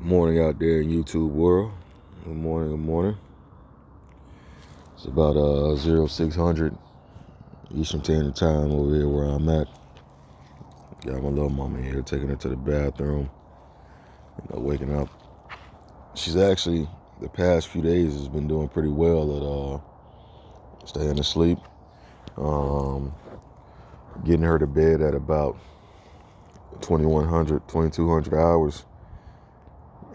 Morning out there in YouTube world. Good morning, good morning. It's about 0600 Eastern Standard Time over here where I'm at. Got my little mama here, taking her to the bathroom, waking up. She's actually, the past few days, has been doing pretty well at staying asleep. Getting her to bed at about 2100, 2200 hours.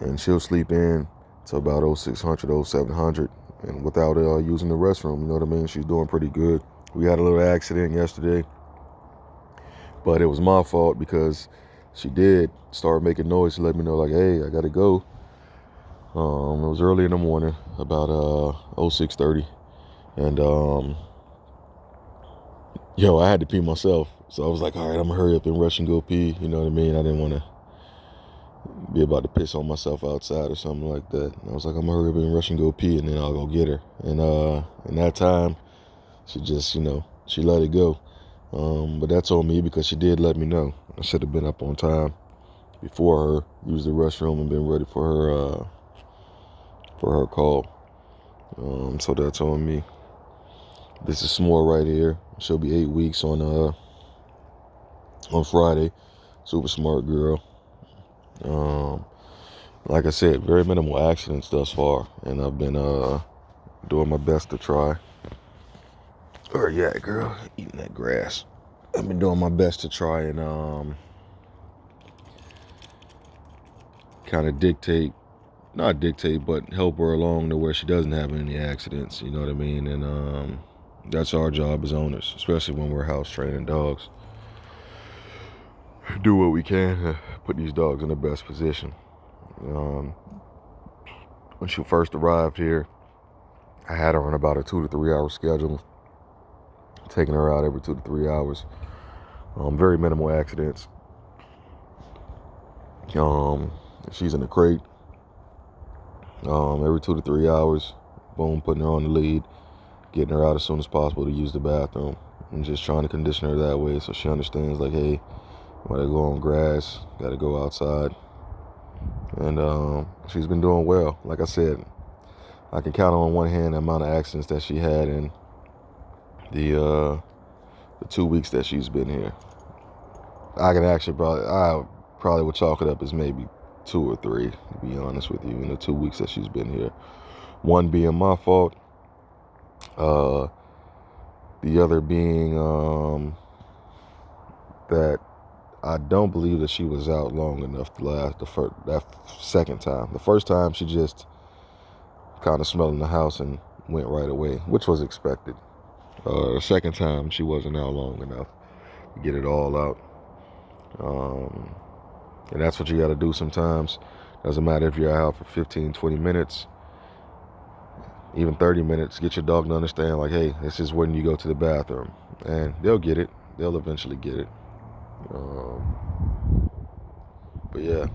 And she'll sleep in to about 0600, 0700, and without using the restroom. You know what I mean? She's doing pretty good. We had a little accident yesterday, but it was my fault because she did start making noise to let me know, like, hey, I gotta go. It was early in the morning, about 0630, and I had to pee myself. So I was like, all right, I'm gonna hurry up and rush and go pee. You know what I mean? I didn't want to be about to piss on myself outside or something like that. And I was like, I'm gonna hurry up and rush and go pee, and then I'll go get her. And in that time, she just, she let it go. But that's on me because she did let me know. I should have been up on time before her, used the restroom, and been ready for her call. So that's on me. This is S'more right here. She'll be 8 weeks on Friday. Super smart girl. Like I said, very minimal accidents thus far, and I've been doing my best to try. Or yeah, girl, eating that grass. I've been doing my best to try and kind of not dictate, but help her along to where she doesn't have any accidents. You know what I mean? And that's our job as owners, especially when we're house training dogs. Do what we can to put these dogs in the best position. When she first arrived here, I had her on about a 2 to 3 hour schedule, taking her out every 2 to 3 hours. Very minimal accidents. She's in the crate. Every 2 to 3 hours, boom, putting her on the lead, getting her out as soon as possible to use the bathroom, and just trying to condition her that way so she understands, like, hey, when I go on grass, gotta go outside. And she's been doing well. Like I said, I can count on one hand the amount of accidents that she had in the 2 weeks that she's been here. I probably would chalk it up as maybe 2 or 3, to be honest with you, in the 2 weeks that she's been here. One being my fault, the other being that I don't believe that she was out long enough to last that second time. The first time, she just kind of smelled in the house and went right away, which was expected. The second time, she wasn't out long enough to get it all out. And that's what you got to do sometimes. Doesn't matter if you're out for 15, 20 minutes, even 30 minutes. Get your dog to understand, like, hey, this is when you go to the bathroom. And they'll get it. They'll eventually get it. But yeah,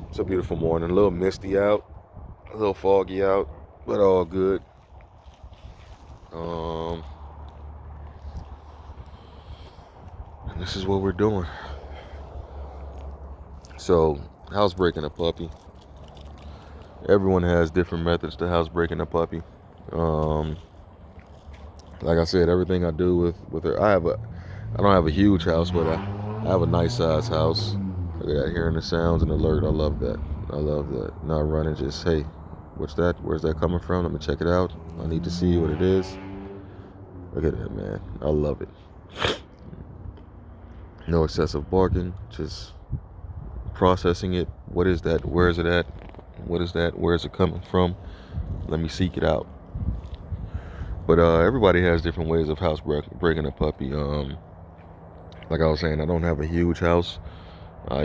it's a beautiful morning. A little misty out, a little foggy out, but all good. And this is what we're doing. So, housebreaking a puppy. Everyone has different methods to housebreaking a puppy. Like I said, everything I do with her, I don't have a huge house, but I have a nice size house. Look at that, hearing the sounds and alert. I love that. Not running, just, hey, what's that? Where's that coming from? Let me check it out. I need to see what it is. Look at that, man. I love it. No excessive barking, just processing it. What is that? Where is it at? What is that? Where is it coming from? Let me seek it out. But everybody has different ways of breaking a puppy. Like I was saying, I don't have a huge house. I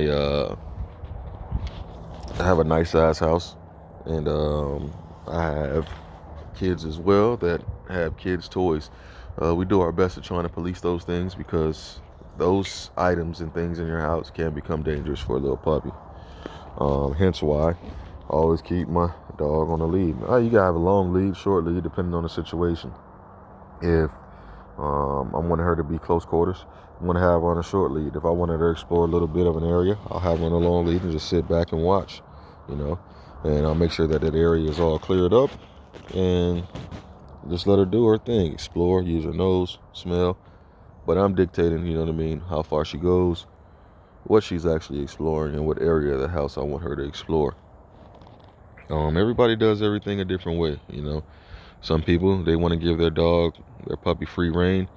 have a nice size house, and I have kids as well that have kids' toys. We do our best at trying to police those things because those items and things in your house can become dangerous for a little puppy. Hence why I always keep my dog on a lead. You gotta have a long lead, short lead, depending on the situation. If I wanted her to be close quarters, I'm gonna have her on a short lead. If I wanted her to explore a little bit of an area, I'll have her on a long lead and just sit back and watch. you know, and I'll make sure that that area is all cleared up and just let her do her thing, explore, use her nose, smell. But I'm dictating, you know what I mean, how far she goes, what she's actually exploring, and what area of the house I want her to explore. Everybody does everything a different way, you know. Some people, they want to give their puppy free reign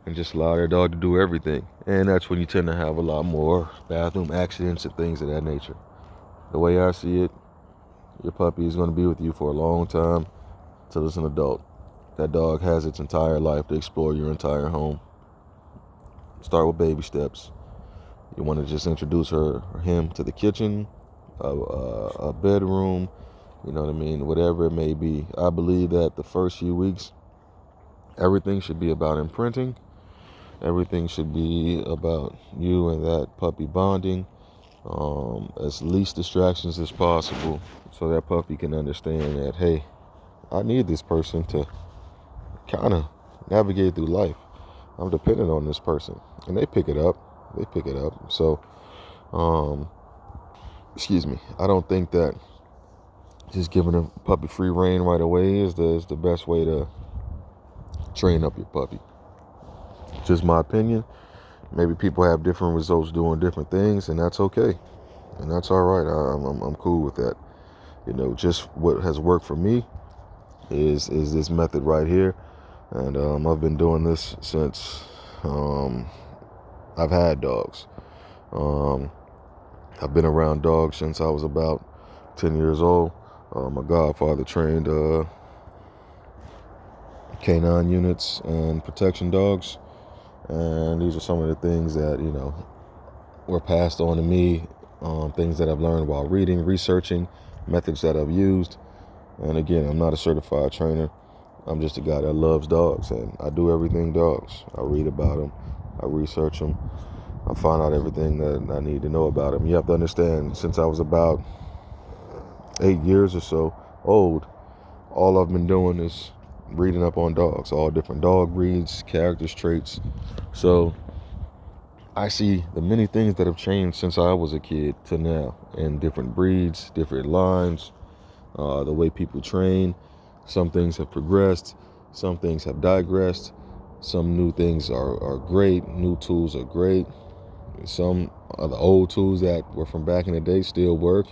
and just allow their dog to do everything. And that's when you tend to have a lot more bathroom accidents and things of that nature. The way I see it, your puppy is going to be with you for a long time till it's an adult. That dog has its entire life to explore your entire home. Start with baby steps. You want to just introduce her or him to the kitchen, a bedroom, you know what I mean, whatever it may be. I believe that the first few weeks, everything should be about imprinting. Everything should be about you and that puppy bonding, as least distractions as possible, so that puppy can understand that, hey, I need this person to kind of navigate through life. I'm dependent on this person. And they pick it up. So, excuse me. I don't think that just giving a puppy free reign right away is the best way to train up your puppy. Just my opinion. Maybe people have different results doing different things, and that's okay. And that's all right. I'm cool with that. You know, just what has worked for me is this method right here. And I've been doing this since I've had dogs. I've been around dogs since I was about 10 years old. My godfather trained canine units and protection dogs. And these are some of the things that, you know, were passed on to me, things that I've learned while reading, researching, methods that I've used. And again, I'm not a certified trainer. I'm just a guy that loves dogs, and I do everything dogs. I read about them, I research them, I find out everything that I need to know about them. You have to understand, since I was about 8 years or so old, all I've been doing is reading up on dogs, all different dog breeds, characters, traits. So I see the many things that have changed since I was a kid to now, in different breeds, different lines, the way people train. Some things have progressed, some things have digressed, some new things are great, new tools are great. Some of the old tools that were from back in the day still work.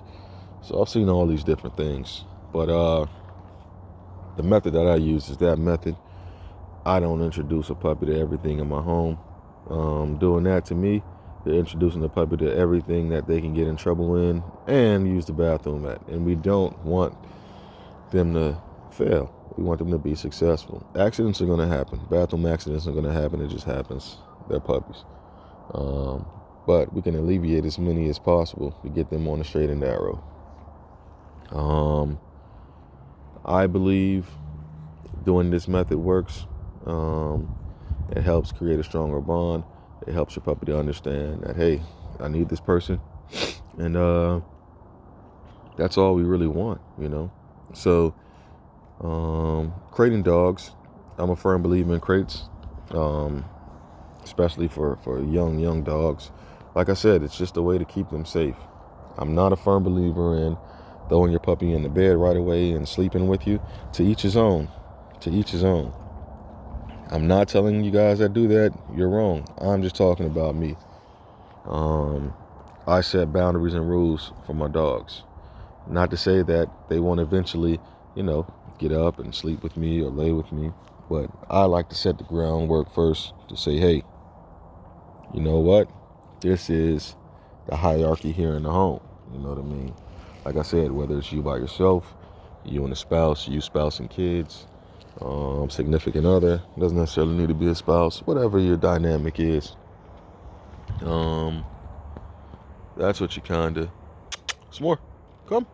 So I've seen all these different things. But the method that I use is that method. I don't introduce a puppy to everything in my home. Doing that, to me, they're introducing the puppy to everything that they can get in trouble in and use the bathroom at. And we don't want them to fail. We want them to be successful. Accidents are going to happen. Bathroom accidents are going to happen. It just happens. They're puppies. But we can alleviate as many as possible to get them on the straight and narrow. I believe doing this method works. It helps create a stronger bond. It helps your puppy to understand that, hey, I need this person. And that's all we really want, you know. So crating dogs, I'm a firm believer in crates, especially for young dogs. Like I said, it's just a way to keep them safe. I'm not a firm believer in throwing your puppy in the bed right away and sleeping with you. To each his own. To each his own. I'm not telling you guys that do that, you're wrong. I'm just talking about me. I set boundaries and rules for my dogs. Not to say that they won't eventually, you know, get up and sleep with me or lay with me. But I like to set the groundwork first to say, hey, you know what? This is the hierarchy here in the home. You know what I mean? Like I said, whether it's you by yourself, you and a spouse, you spouse and kids, significant other, doesn't necessarily need to be a spouse, whatever your dynamic is. That's what you kinda. Some more. Come.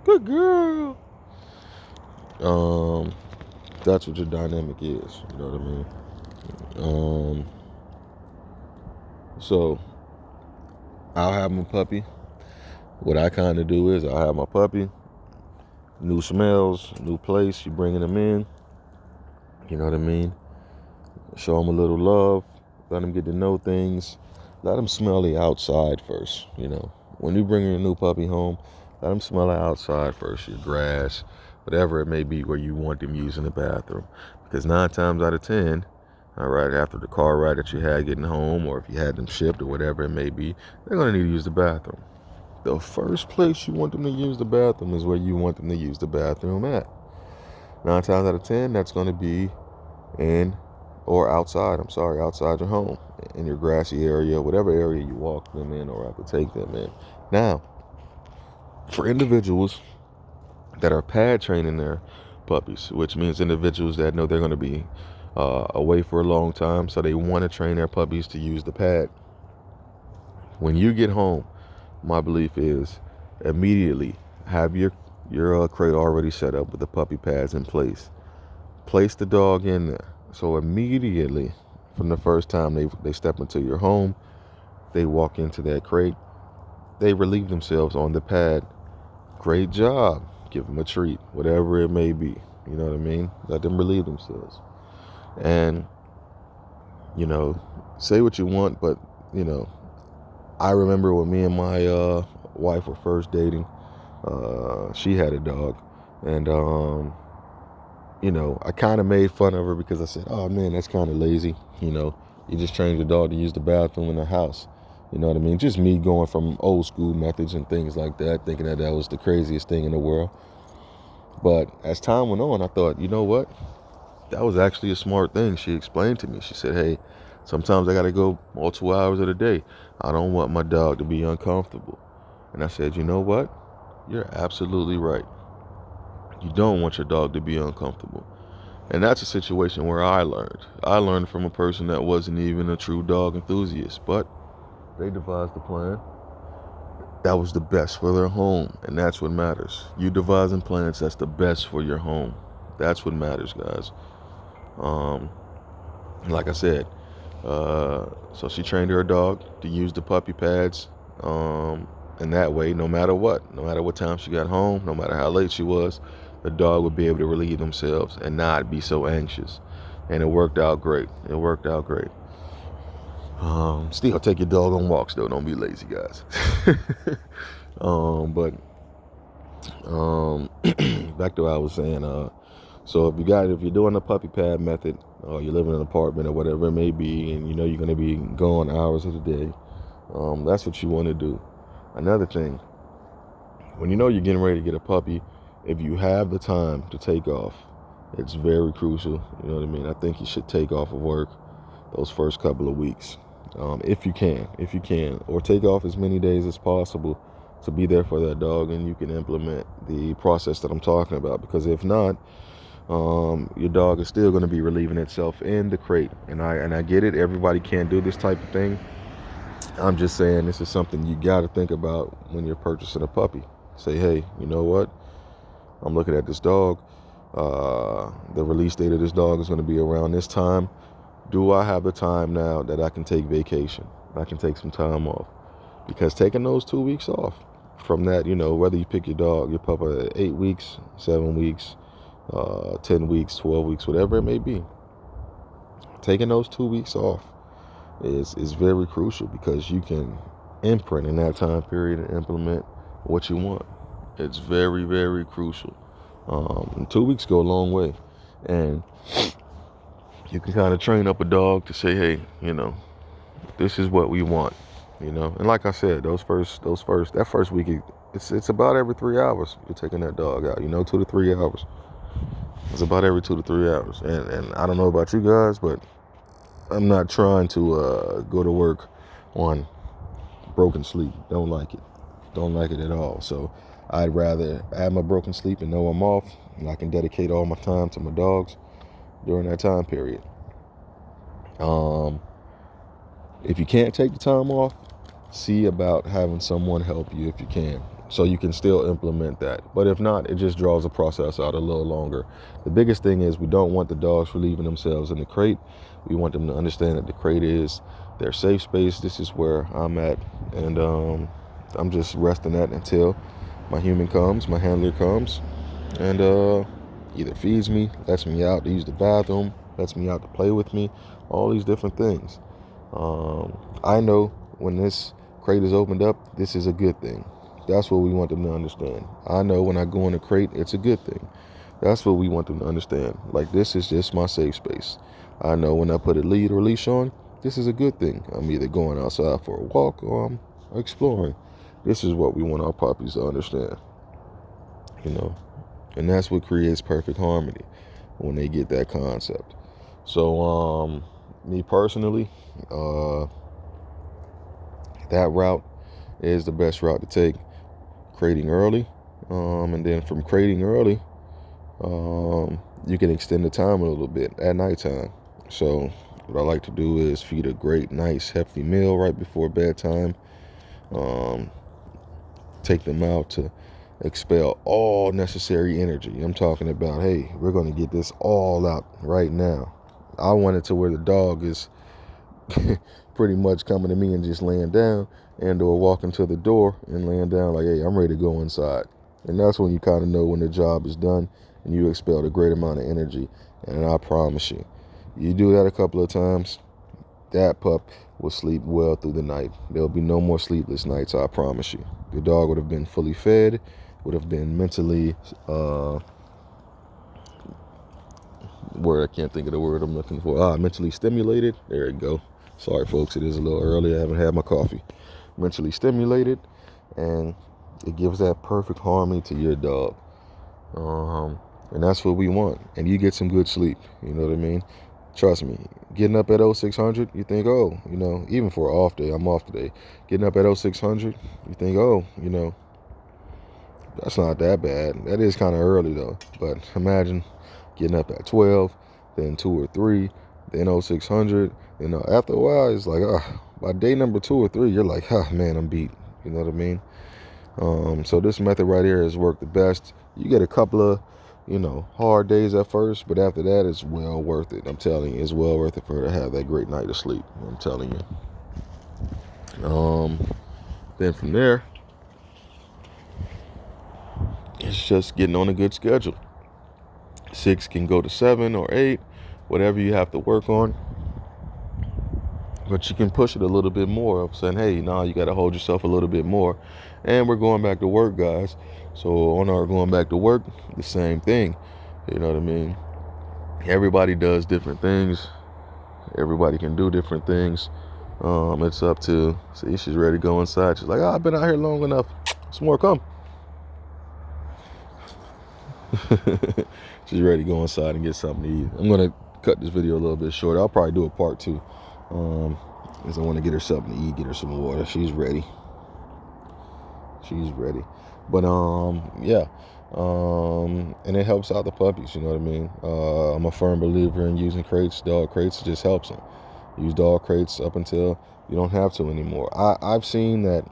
Good girl. That's what your dynamic is. You know what I mean? So I'll have my puppy. What I kind of do is I'll have my puppy. New smells, new place. You bringing them in. You know what I mean? Show them a little love. Let them get to know things. Let them smell the outside first. You know, when you bring your new puppy home, let them smell it outside first, your grass, whatever it may be where you want them using the bathroom. Because 9 times out of 10, all right, after the car ride that you had getting home, or if you had them shipped or whatever it may be, they're going to need to use the bathroom. The first place you want them to use the bathroom is where you want them to use the bathroom at. 9 times out of 10, that's going to be in or outside, outside your home, in your grassy area, whatever area you walk them in or have to take them in. Now, for individuals that are pad training their puppies, which means individuals that know they're going to be away for a long time, so they want to train their puppies to use the pad. When you get home, my belief is immediately have your crate already set up with the puppy pads in place. Place the dog in there. So immediately from the first time they step into your home, they walk into that crate, they relieve themselves on the pad. Great job. Give them a treat, whatever it may be. You know what I mean? Let them relieve themselves. And, say what you want, but, I remember when me and my wife were first dating, she had a dog. And, I kind of made fun of her because I said, oh man, that's kind of lazy. You just trained your dog to use the bathroom in the house. You know what I mean? Just me going from old school methods and things like that, thinking that was the craziest thing in the world. But as time went on, I thought, you know what? That was actually a smart thing. She explained to me. She said, hey, sometimes I got to go multiple hours of the day. I don't want my dog to be uncomfortable. And I said, you know what? You're absolutely right. You don't want your dog to be uncomfortable. And that's a situation where I learned from a person that wasn't even a true dog enthusiast, but they devised a plan that was the best for their home. And that's what matters. You devising plans that's the best for your home. That's what matters, guys. Like I said, so she trained her dog to use the puppy pads. And that way, no matter what time she got home, no matter how late she was, the dog would be able to relieve themselves and not be so anxious. And it worked out great. Still take your dog on walks though. Don't be lazy, guys. But back to what I was saying. So if you're doing the puppy pad method, or you live in an apartment or whatever it may be, and you know you're going to be gone hours of the day, that's what you want to do. Another thing, when you know you're getting ready to get a puppy, if you have the time to take off, it's very crucial. You know what I mean? I think you should take off of work those first couple of weeks, if you can, or take off as many days as possible to be there for that dog, and you can implement the process that I'm talking about. Because if not, your dog is still going to be relieving itself in the crate. And I get it. Everybody can't do this type of thing. I'm just saying this is something you got to think about when you're purchasing a puppy. Say, hey, you know what? I'm looking at this dog. The release date of this dog is going to be around this time. Do I have the time now that I can take vacation? I can take some time off. Because taking those 2 weeks off from that, whether you pick your puppy at 8 weeks, 7 weeks, 10 weeks, 12 weeks, whatever it may be, taking those 2 weeks off is very crucial, because you can imprint in that time period and implement what you want. It's very, very crucial. 2 weeks go a long way, and you can kind of train up a dog to say, hey, this is what we want, And like I said, that first week, it's about every 3 hours you're taking that dog out. 2 to 3 hours. It's about every 2 to 3 hours, and I don't know about you guys, but I'm not trying to go to work on broken sleep. Don't like it at all. So I'd rather have my broken sleep and know I'm off, and I can dedicate all my time to my dogs during that time period. If you can't take the time off, see about having someone help you if you can, so you can still implement that. But if not, it just draws the process out a little longer. The biggest thing is we don't want the dogs relieving themselves in the crate. We want them to understand that the crate is their safe space. This is where I'm at, and I'm just resting at until my handler comes, and either feeds me, lets me out to use the bathroom, lets me out to play with me, all these different things. I know when this crate is opened up, this is a good thing. That's what we want them to understand. I know when I go in a crate, it's a good thing. That's what we want them to understand. Like, this is just my safe space. I know when I put a lead or leash on, this is a good thing. I'm either going outside for a walk or I'm exploring. This is what we want our puppies to understand. And that's what creates perfect harmony when they get that concept. So, me personally, that route is the best route to take, crating early. And then from crating early, you can extend the time a little bit at nighttime. So what I like to do is feed a great, nice, hefty meal right before bedtime. Take them out to expel all necessary energy. I'm talking about, hey, we're going to get this all out right now. I want it to where the dog is pretty much coming to me and just laying down, and or walking to the door and laying down like, hey, I'm ready to go inside. And that's when you kind of know when the job is done and you expelled a great amount of energy. And I promise you, you do that a couple of times, that pup will sleep well through the night. There'll be no more sleepless nights, I promise you. The dog would have been fully fed, would have been mentally, I can't think of the word I'm looking for. Mentally stimulated. There you go. Sorry, folks, it is a little early. I haven't had my coffee. Mentally stimulated, and it gives that perfect harmony to your dog. And that's what we want. And you get some good sleep. You know what I mean? Trust me, getting up at 0600, you think, even for an off day, I'm off today. Getting up at 0600, you think, that's not that bad. That is kind of early, though. But imagine getting up at 12, then 2 or 3, then 0600. After a while, it's like, by day number 2 or 3, you're like, man, I'm beat. You know what I mean? So this method right here has worked the best. You get a couple of, hard days at first, but after that, it's well worth it. I'm telling you, it's well worth it for her to have that great night of sleep. I'm telling you. Then from there, it's just getting on a good schedule. 6 can go to 7 or 8, whatever you have to work on. But you can push it a little bit more of saying, hey, you got to hold yourself a little bit more. And we're going back to work, guys. So on our going back to work, the same thing. You know what I mean? Everybody does different things. Everybody can do different things. It's up to, see, she's ready to go inside. She's like, I've been out here long enough. Some more come. She's ready to go inside and get something to eat. I'm going to cut this video a little bit short. I'll probably do a part 2. Because I want to get her something to eat, get her some water. She's ready. But and it helps out the puppies, you know what I mean? I'm a firm believer in using crates, dog crates. It just helps them. Use dog crates up until you don't have to anymore. I've seen that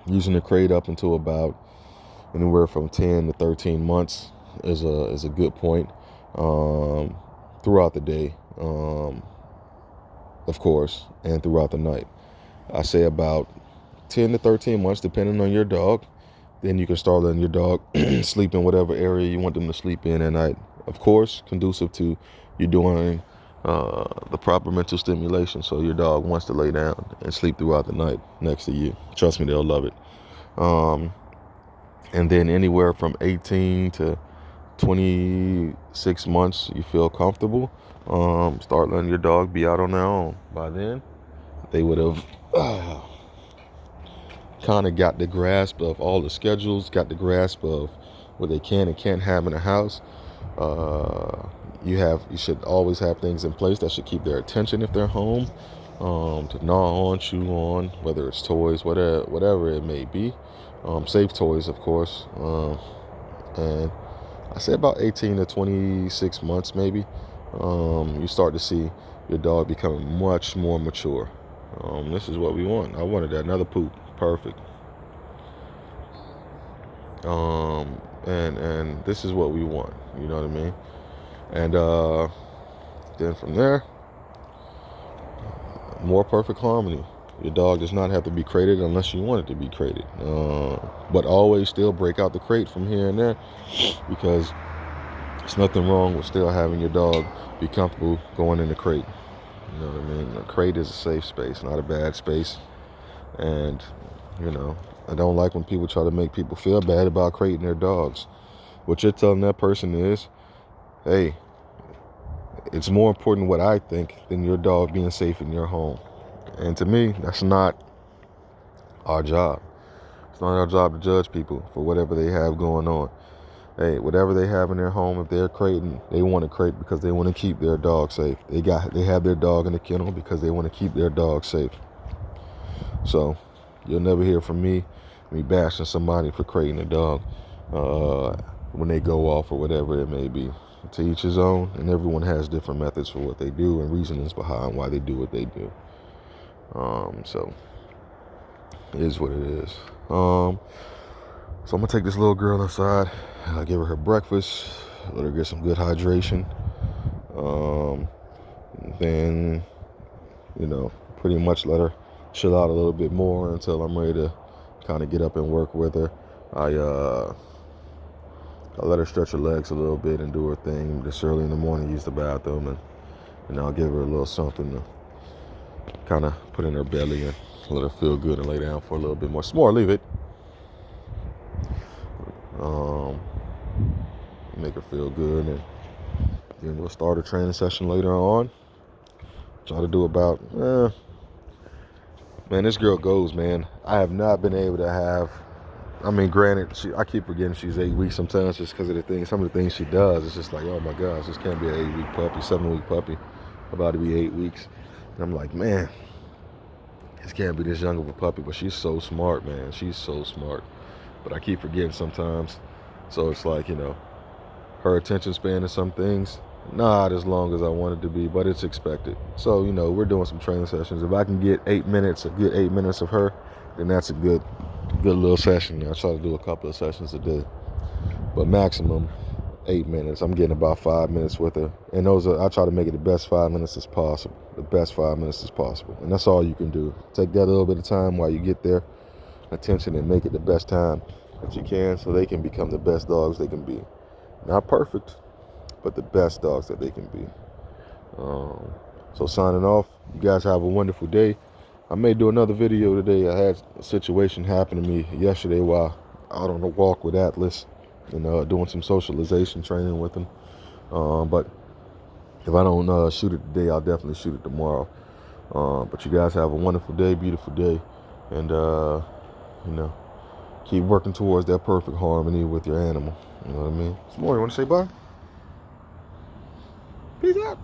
using a crate up until about anywhere from 10 to 13 months is a good point throughout the day, of course, and throughout the night. I say about 10 to 13 months, depending on your dog. Then you can start letting your dog sleep in whatever area you want them to sleep in at night. Of course, conducive to you doing the proper mental stimulation, so your dog wants to lay down and sleep throughout the night next to you. Trust me, they'll love it. And then anywhere from 18 to 26 months, you feel comfortable, start letting your dog be out on their own. By then, they would have kind of got the grasp of all the schedules, got the grasp of what they can and can't have in the house. You should always have things in place that should keep their attention if they're home, to gnaw on, chew on, whether it's toys, whatever it may be. Safe toys, of course. And I say about 18 to 26 months, maybe, you start to see your dog becoming much more mature. This is what we want. I wanted that. Another poop. Perfect. And this is what we want. You know what I mean? And then from there, more perfect harmony. Your dog does not have to be crated unless you want it to be crated. But always still break out the crate from here and there, because there's nothing wrong with still having your dog be comfortable going in the crate. You know what I mean? A crate is a safe space, not a bad space. And, I don't like when people try to make people feel bad about crating their dogs. What you're telling that person is, hey, it's more important what I think than your dog being safe in your home. And to me, that's not our job. It's not our job to judge people for whatever they have going on. Hey, whatever they have in their home, if they're crating, they want to crate because they want to keep their dog safe. They have their dog in the kennel because they want to keep their dog safe. So you'll never hear from me bashing somebody for crating a dog when they go off or whatever it may be. To each his own, and everyone has different methods for what they do and reasonings behind why they do what they do. So it is what it is. So I'm gonna take this little girl outside. I'll give her breakfast, let her get some good hydration. Then, pretty much let her chill out a little bit more until I'm ready to kind of get up and work with her. I'll let her stretch her legs a little bit and do her thing this early in the morning, use the bathroom, and I'll give her a little something to kind of put in her belly and let her feel good and lay down for a little bit more. S'more, leave it. Make her feel good, and then we'll start a training session later on. Try to do about, man, this girl goes, man. I have not been able to have, granted, I keep forgetting she's 8 weeks sometimes just because of some of the things she does. It's just like, oh my gosh, this can't be an 8-week puppy, 7-week puppy, about to be 8 weeks. And I'm like, man, this can't be this young of a puppy, but she's so smart, man. She's so smart. But I keep forgetting sometimes. So it's like, her attention span to some things, not as long as I want it to be, but it's expected. So, we're doing some training sessions. If I can get 8 minutes, a good 8 minutes of her, then that's a good little session. I try to do a couple of sessions a day, but maximum 8 minutes. I'm getting about 5 minutes with her, and I try to make it the best 5 minutes as possible. And that's all you can do. Take that little bit of time while you get their attention and make it the best time that you can, so they can become the best dogs they can be. Not perfect, but the best dogs that they can be. So signing off, you guys have a wonderful day. I may do another video today. I had a situation happen to me yesterday while out on a walk with Atlas and doing some socialization training with him. But if I don't shoot it today, I'll definitely shoot it tomorrow. But you guys have a wonderful day, beautiful day, and keep working towards that perfect harmony with your animal. You know what I mean? S'more, you want to say bye? Peace out.